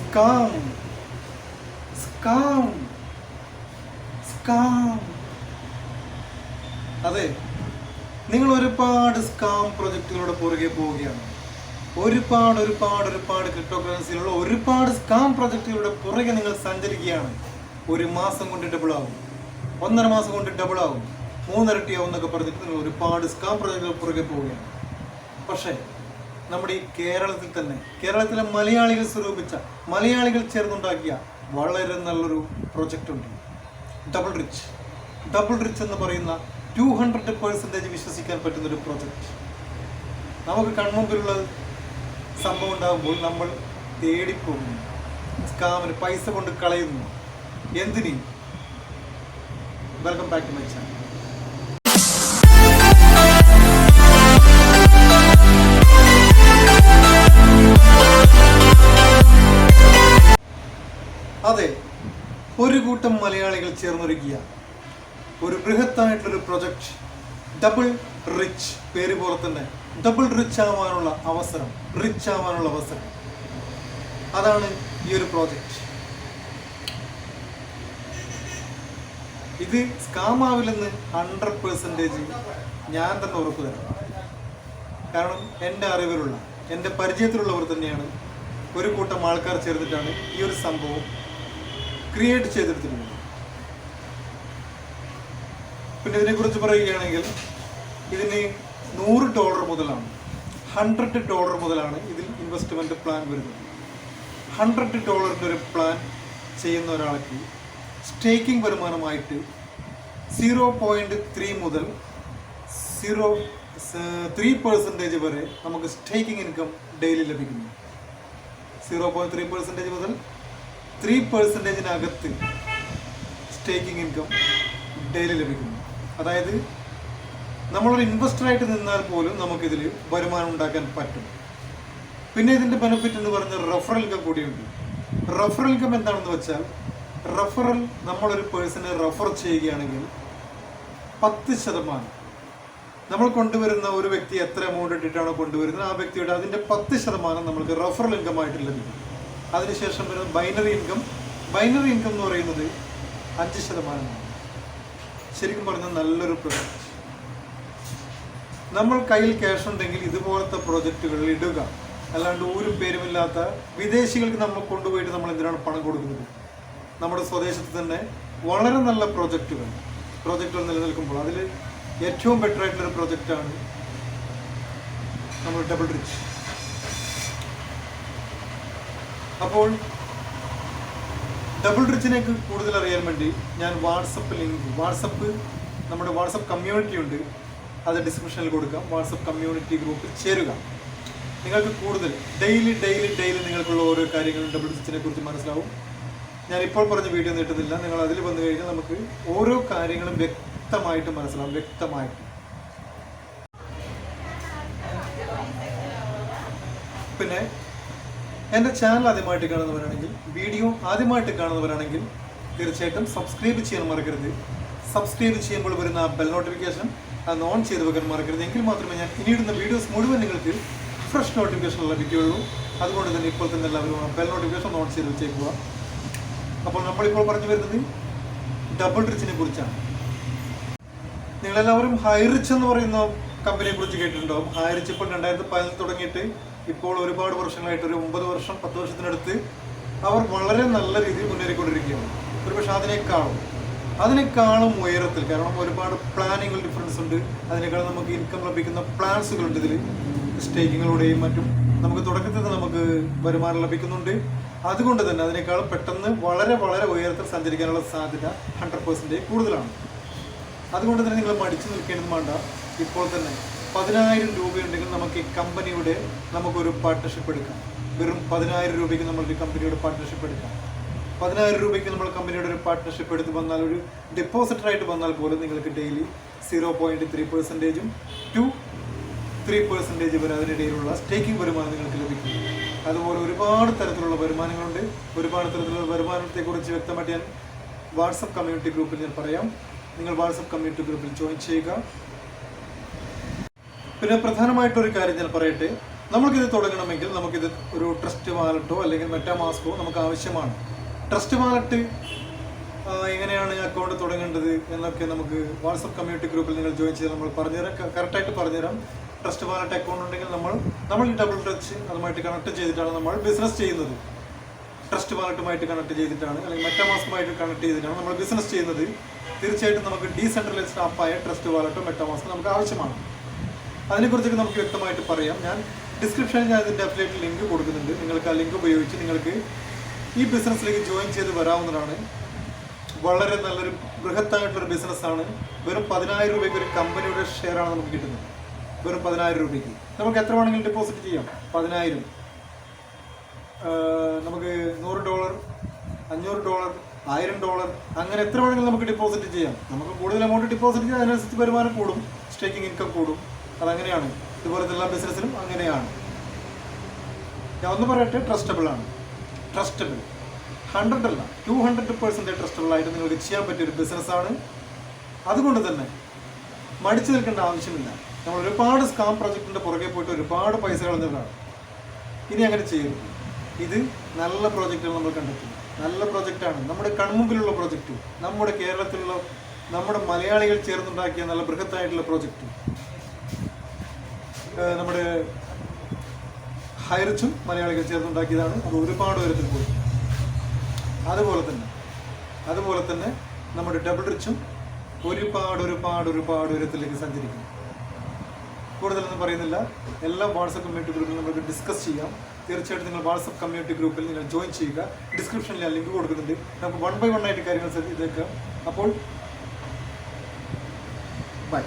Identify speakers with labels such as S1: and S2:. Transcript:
S1: Scam scam scam. അതെ, നിങ്ങൾ ഒരുപാട് സ്കാം പ്രൊജക്റ്റുകളുടെ പുറകെ പോവുകയാണ്. ഒരുപാട് ക്രിപ്റ്റോ കറൻസിയിലുള്ള ഒരുപാട് സ്കാം പ്രൊജക്റ്റുകളുടെ പുറകെ നിങ്ങൾ സഞ്ചരിക്കുകയാണ്. ഒരു മാസം കൊണ്ട് ഡബിൾ ആവും, 1.5 മാസം കൊണ്ട് ഡബിൾ ആവും, 3 ഇരട്ടിയാവും എന്നൊക്കെ പറഞ്ഞിട്ട് നിങ്ങൾ ഒരുപാട് സ്കാം പ്രൊജക്റ്റുകൾ പുറകെ പോവുകയാണ്. പക്ഷേ നമ്മുടെ ഈ കേരളത്തിൽ തന്നെ, കേരളത്തിലെ മലയാളികൾ സ്വരൂപിച്ച, മലയാളികൾ ചേർന്നുണ്ടാക്കിയ വളരെ നല്ലൊരു പ്രൊജക്റ്റ് ഉണ്ട്. ഡബിൾ റിച്ച് എന്ന് പറയുന്ന 200% വിശ്വസിക്കാൻ പറ്റുന്നൊരു പ്രൊജക്റ്റ്. നമുക്ക് കൺമുമ്പിലുള്ള സംഭവം ഉണ്ടാകുമ്പോൾ നമ്മൾ തേടിപ്പോകുന്നു, സ്കാമിന് പൈസ കൊണ്ട് കളയുന്നു. എന്തിന്? Welcome back to my channel. അതെ, ഒരു കൂട്ടം മലയാളികൾ ചേർന്നൊരുക്കിയ ഒരു ബൃഹത്തായിട്ടുള്ളൊരു പ്രൊജക്റ്റ്, ഡബിൾ റിച്ച്. പേര് പോലെ തന്നെ ഡബിൾ റിച്ച് ആവാനുള്ള അവസരം, അതാണ് ഈ ഒരു പ്രോജക്റ്റ്. ഇത് സ്കാം ആവില്ലെന്ന് 100% ഞാൻ തന്നെ ഉറപ്പ് തരാം. കാരണം എൻ്റെ അറിവിലുള്ള, എൻ്റെ പരിചയത്തിലുള്ളവർ തന്നെയാണ് ഒരു കൂട്ടം ആൾക്കാർ ചേർന്നിട്ടാണ് ഈ ഒരു സംഭവം ക്രിയേറ്റ് ചെയ്തെടുത്തിട്ടുള്ളത്. പിന്നെ ഇതിനെക്കുറിച്ച് പറയുകയാണെങ്കിൽ ഇതിന് $100 മുതലാണ്, $100 മുതലാണ് ഇതിൽ ഇൻവെസ്റ്റ്മെൻറ്റ് പ്ലാൻ വരുന്നത്. $100 ഒരു പ്ലാൻ ചെയ്യുന്ന ഒരാൾക്ക് സ്റ്റേക്കിംഗ് വരുമാനമായിട്ട് 0.3 മുതൽ 3% വരെ നമുക്ക് സ്റ്റേക്കിംഗ് ഇൻകം ഡെയിലി ലഭിക്കുന്നു. 0.3% മുതൽ 3%-നകത്ത് സ്റ്റേക്കിംഗ് ഇൻകം ഡെയിലി ലഭിക്കുന്നു. അതായത് നമ്മളൊരു ഇൻവെസ്റ്ററായിട്ട് നിന്നാൽ പോലും നമുക്കിതിൽ വരുമാനം ഉണ്ടാക്കാൻ പറ്റും. പിന്നെ ഇതിൻ്റെ ബെനിഫിറ്റ് എന്ന് പറഞ്ഞ റെഫറൽ ഇൻകം കൂടിയുണ്ട്. റെഫറൽ ഇൻകം എന്താണെന്ന് വെച്ചാൽ, റെഫറൽ നമ്മളൊരു പേഴ്സണെ റെഫർ ചെയ്യുകയാണെങ്കിൽ 10%, നമ്മൾ കൊണ്ടുവരുന്ന ഒരു വ്യക്തി എത്ര എമൗണ്ട് ഇട്ടിട്ടാണോ കൊണ്ടുവരുന്നത് ആ വ്യക്തിയുടെ അതിൻ്റെ 10% നമുക്ക് റെഫറൽ ഇൻകം ആയിട്ട് ലഭിക്കും. അതിനുശേഷം വരുന്ന ബൈനറി ഇൻകം എന്ന് പറയുന്നത് 5%. ശരിക്കും പറഞ്ഞാൽ നല്ലൊരു പ്രൊജക്റ്റ്. നമ്മൾ കയ്യിൽ ക്യാഷ് ഉണ്ടെങ്കിൽ ഇതുപോലത്തെ പ്രൊജക്റ്റുകളിൽ ഇടുക. അല്ലാണ്ട് ഊരും പേരുമില്ലാത്ത വിദേശികൾക്ക് നമ്മൾ കൊണ്ടുപോയിട്ട് നമ്മൾ എന്തിനാണ് പണം കൊടുക്കുന്നത്? നമ്മുടെ സ്വദേശത്ത് തന്നെ വളരെ നല്ല പ്രൊജക്റ്റുകൾ നിലനിൽക്കുമ്പോൾ അതിൽ ഏറ്റവും ബെറ്റർ ആയിട്ടുള്ളൊരു പ്രൊജക്റ്റാണ് നമ്മൾ ഡബിൾ റിച്ച്. അപ്പോൾ ഡബിൾ റിച്ചിനേക്ക് കൂടുതൽ അറിയാൻ വേണ്ടി ഞാൻ നമ്മുടെ വാട്സപ്പ് കമ്മ്യൂണിറ്റി ഉണ്ട്, അത് ഡിസ്ക്രിപ്ഷനിൽ കൊടുക്കാം. വാട്സപ്പ് കമ്മ്യൂണിറ്റി ഗ്രൂപ്പിൽ ചേരുക. നിങ്ങൾക്ക് കൂടുതൽ ഡെയിലി നിങ്ങൾക്കുള്ള ഓരോ കാര്യങ്ങളും ഡബിൾ റിച്ചിനെ കുറിച്ച് മനസ്സിലാവും. ഞാൻ ഇപ്പോൾ പറഞ്ഞ വീഡിയോ നീട്ടുന്നില്ല, നിങ്ങൾ അതിൽ വന്നു കഴിഞ്ഞാൽ നമുക്ക് ഓരോ കാര്യങ്ങളും വ്യക്തമായിട്ട് മനസ്സിലാവും. പിന്നെ എൻ്റെ ചാനൽ ആദ്യമായിട്ട് കാണുന്നവരാണെങ്കിൽ, വീഡിയോ ആദ്യമായിട്ട് കാണുന്നവരാണെങ്കിൽ തീർച്ചയായിട്ടും സബ്സ്ക്രൈബ് ചെയ്യാൻ മറക്കരുത്. സബ്സ്ക്രൈബ് ചെയ്യുമ്പോൾ വരുന്ന ബെൽ നോട്ടിഫിക്കേഷൻ അത് ഓൺ ചെയ്ത് വെക്കാൻ മറക്കരുത്. എങ്കിൽ മാത്രമേ ഞാൻ ഇനിയിടുന്ന വീഡിയോസ് മുഴുവൻ നിങ്ങൾക്ക് ഫ്രഷ് നോട്ടിഫിക്കേഷൻ ലഭിക്കുകയുള്ളൂ. അതുകൊണ്ട് തന്നെ ഇപ്പോൾ തന്നെ എല്ലാവരും ബെൽ നോട്ടിഫിക്കേഷൻ ഓൺ ചെയ്ത് വെച്ചേക്കുക. അപ്പോൾ നമ്മളിപ്പോൾ പറഞ്ഞു വരുന്നത് ഡബിൾ റിച്ചിനെ കുറിച്ചാണ്. നിങ്ങളെല്ലാവരും ഹൈറിച്ച് എന്ന് പറയുന്ന കമ്പനിയെ കുറിച്ച് കേട്ടിട്ടുണ്ടാവും. ഹൈറിച്ച് ഇപ്പോൾ 2014 തുടങ്ങിയിട്ട് ഇപ്പോൾ ഒരുപാട് വർഷങ്ങളായിട്ട്, ഒരു 9 വർഷം 10 വർഷത്തിനടുത്ത് അവർ വളരെ നല്ല രീതിയിൽ മുന്നേറിക്കൊണ്ടിരിക്കുകയാണ്. ഒരുപക്ഷെ അതിനേക്കാളും ഉയരത്തിൽ, കാരണം ഒരുപാട് പ്ലാനിങ്ങൾ ഡിഫറൻസ് ഉണ്ട്. അതിനേക്കാളും നമുക്ക് ഇൻകം ലഭിക്കുന്ന പ്ലാൻസുകളുണ്ട് ഇതിൽ. സ്റ്റേക്കിങ്ങിലൂടെയും മറ്റും നമുക്ക് തുടക്കത്തിൽ നമുക്ക് വരുമാനം ലഭിക്കുന്നുണ്ട്. അതുകൊണ്ട് തന്നെ അതിനേക്കാളും പെട്ടെന്ന് വളരെ ഉയരത്തിൽ സഞ്ചരിക്കാനുള്ള സാധ്യത 100% കൂടുതലാണ്. അതുകൊണ്ട് തന്നെ നിങ്ങൾ മടിച്ചു നിൽക്കേണ്ടത് വേണ്ട. ഇപ്പോൾ തന്നെ 10,000 രൂപയുണ്ടെങ്കിൽ നമുക്ക് ഈ കമ്പനിയുടെ നമുക്കൊരു പാർട്ട്ണർഷിപ്പ് എടുക്കാം. വെറും 10,000 രൂപയ്ക്ക് നമ്മൾക്ക് കമ്പനിയുടെ പാർട്ട്ണർഷിപ്പ് എടുക്കാം. 10,000 രൂപയ്ക്ക് നമ്മൾ കമ്പനിയുടെ ഒരു പാർട്ട്ണർഷിപ്പ് എടുത്ത് വന്നാൽ, ഒരു ഡെപ്പോസിറ്ററായിട്ട് വന്നാൽ പോലും നിങ്ങൾക്ക് ഡെയിലി 0.3%-ഉം 3% വരെ അതിനിടയിലുള്ള സ്റ്റേക്കിംഗ് വരുമാനം നിങ്ങൾക്ക് ലഭിക്കും. അതുപോലെ ഒരുപാട് തരത്തിലുള്ള വരുമാനങ്ങളുണ്ട്. ഒരുപാട് തരത്തിലുള്ള വരുമാനത്തെക്കുറിച്ച് വ്യക്തമായിട്ട് ഞാൻ വാട്സപ്പ് കമ്മ്യൂണിറ്റി ഗ്രൂപ്പിൽ ഞാൻ പറയാം. നിങ്ങൾ വാട്സപ്പ് കമ്മ്യൂണിറ്റി ഗ്രൂപ്പിൽ ജോയിൻ ചെയ്യുക. പിന്നെ പ്രധാനമായിട്ടൊരു കാര്യം ഞാൻ പറയട്ടെ, നമ്മൾക്കിത് തുടങ്ങണമെങ്കിൽ നമുക്കിത് ഒരു ട്രസ്റ്റ് വാലറ്റോ അല്ലെങ്കിൽ മെറ്റാമാസ്കോ നമുക്ക് ആവശ്യമാണ്. ട്രസ്റ്റ് വാലറ്റ് എങ്ങനെയാണ് അക്കൗണ്ട് തുടങ്ങേണ്ടത് എന്നൊക്കെ നമുക്ക് വാട്സപ്പ് കമ്മ്യൂണിറ്റി ഗ്രൂപ്പിൽ നിങ്ങൾ ജോയിൻ ചെയ്താൽ നമ്മൾ പറഞ്ഞുതരാം, കറക്റ്റായിട്ട് പറഞ്ഞുതരാം. ട്രസ്റ്റ് വാലറ്റ് അക്കൗണ്ട് ഉണ്ടെങ്കിൽ നമ്മൾ ഈ ഡബിൾ ടച്ച് അതുമായിട്ട് കണക്ട് ചെയ്തിട്ടാണ് നമ്മൾ ബിസിനസ് ചെയ്യുന്നത്. ട്രസ്റ്റ് വാലറ്റുമായിട്ട് കണക്ട് ചെയ്തിട്ടാണ് അല്ലെങ്കിൽ മെറ്റാമാസ്കുമായിട്ട് കണക്ട് ചെയ്തിട്ടാണ് നമ്മൾ ബിസിനസ് ചെയ്യുന്നത്. തീർച്ചയായിട്ടും നമുക്ക് ഡീസെൻട്രലൈസ്ഡ് ആപ്പായ ട്രസ്റ്റ് വാലറ്റോ മെറ്റാമാസ്കോ നമുക്ക് ആവശ്യമാണ്. അതിനെക്കുറിച്ചൊക്കെ നമുക്ക് വ്യക്തമായിട്ട് പറയാം. ഞാൻ ഡിസ്ക്രിപ്ഷനിൽ ഞാൻ ഇതിൻ്റെ അഫിലിയേറ്റ് ലിങ്ക് കൊടുക്കുന്നുണ്ട്. നിങ്ങൾക്ക് ആ ലിങ്ക് ഉപയോഗിച്ച് നിങ്ങൾക്ക് ഈ ബിസിനസ്സിലേക്ക് ജോയിൻ ചെയ്ത് വരാവുന്നതാണ്. വളരെ നല്ലൊരു ബൃഹത്തായിട്ടുള്ളൊരു ബിസിനസ്സാണ്. വെറും 10,000 രൂപയ്ക്ക് ഒരു കമ്പനിയുടെ ഷെയറാണ് നമുക്ക് കിട്ടുന്നത്. വെറും 10,000 രൂപയ്ക്ക് നമുക്ക് എത്ര വേണമെങ്കിലും ഡെപ്പോസിറ്റ് ചെയ്യാം. 10,000 നമുക്ക് $100, $500, $1,000 അങ്ങനെ എത്ര വേണമെങ്കിലും നമുക്ക് ഡെപ്പോസിറ്റ് ചെയ്യാം. നമുക്ക് കൂടുതൽ എമൗണ്ട് ഡെപ്പോസിറ്റ് ചെയ്യാം, അതിനനുസരിച്ച് വരുമാനം കൂടും, സ്റ്റേക്കിംഗ് ഇൻകം കൂടും. അതങ്ങനെയാണ്. ഇതുപോലത്തെ എല്ലാ ബിസിനസ്സിലും അങ്ങനെയാണ്. ഞാൻ ഒന്ന് പറയട്ടെ, ട്രസ്റ്റബിൾ ആണ്. ട്രസ്റ്റബിൾ 100 അല്ല 200% ട്രസ്റ്റബിൾ ആയിട്ട് നിങ്ങൾക്ക് ചെയ്യാൻ പറ്റിയൊരു ബിസിനസ്സാണ്. അതുകൊണ്ട് തന്നെ മടിച്ചു നിൽക്കേണ്ട ആവശ്യമില്ല. നമ്മൾ ഒരുപാട് സ്കാം പ്രൊജക്റ്റിൻ്റെ പുറകെ പോയിട്ട് ഒരുപാട് പൈസ കളഞ്ഞവരാണ്. ഇനി അങ്ങനെ ചെയ്യരുത്. ഇത് നല്ല പ്രോജക്റ്റുകൾ നമ്മൾ കണ്ടെത്തും. നല്ല പ്രോജക്റ്റാണ്, നമ്മുടെ കൺമുമ്പിലുള്ള പ്രോജക്റ്റ്, നമ്മുടെ കേരളത്തിലുള്ള നമ്മുടെ മലയാളികൾ ചേർന്നുണ്ടാക്കിയ നല്ല ബൃഹത്തായിട്ടുള്ള പ്രോജക്റ്റ്. നമ്മുടെ ഹൈറിച്ചും മലയാളികൾ ചേർന്നുണ്ടാക്കിയതാണ്. അത് ഒരുപാട് ഉയരത്തിൽ പോയി. അതുപോലെ തന്നെ നമ്മുടെ ഡബിൾ റിച്ചും ഒരുപാട് ഉയരത്തിലേക്ക് സഞ്ചരിക്കും. കൂടുതലൊന്നും പറയുന്നില്ല. എല്ലാം വാട്സപ്പ് കമ്മ്യൂണിറ്റി ഗ്രൂപ്പിൽ നമുക്ക് ഡിസ്കസ് ചെയ്യാം. തീർച്ചയായിട്ടും നിങ്ങൾ വാട്സപ്പ് കമ്മ്യൂണിറ്റി ഗ്രൂപ്പിൽ നിങ്ങൾ ജോയിൻ ചെയ്യുക. ഡിസ്ക്രിപ്ഷനിൽ ഞാൻ ലിങ്ക് കൊടുക്കുന്നുണ്ട്. നമുക്ക് 1 by 1 ആയിട്ട് കാര്യങ്ങൾ ഇതേക്കാം. അപ്പോൾ ബൈ.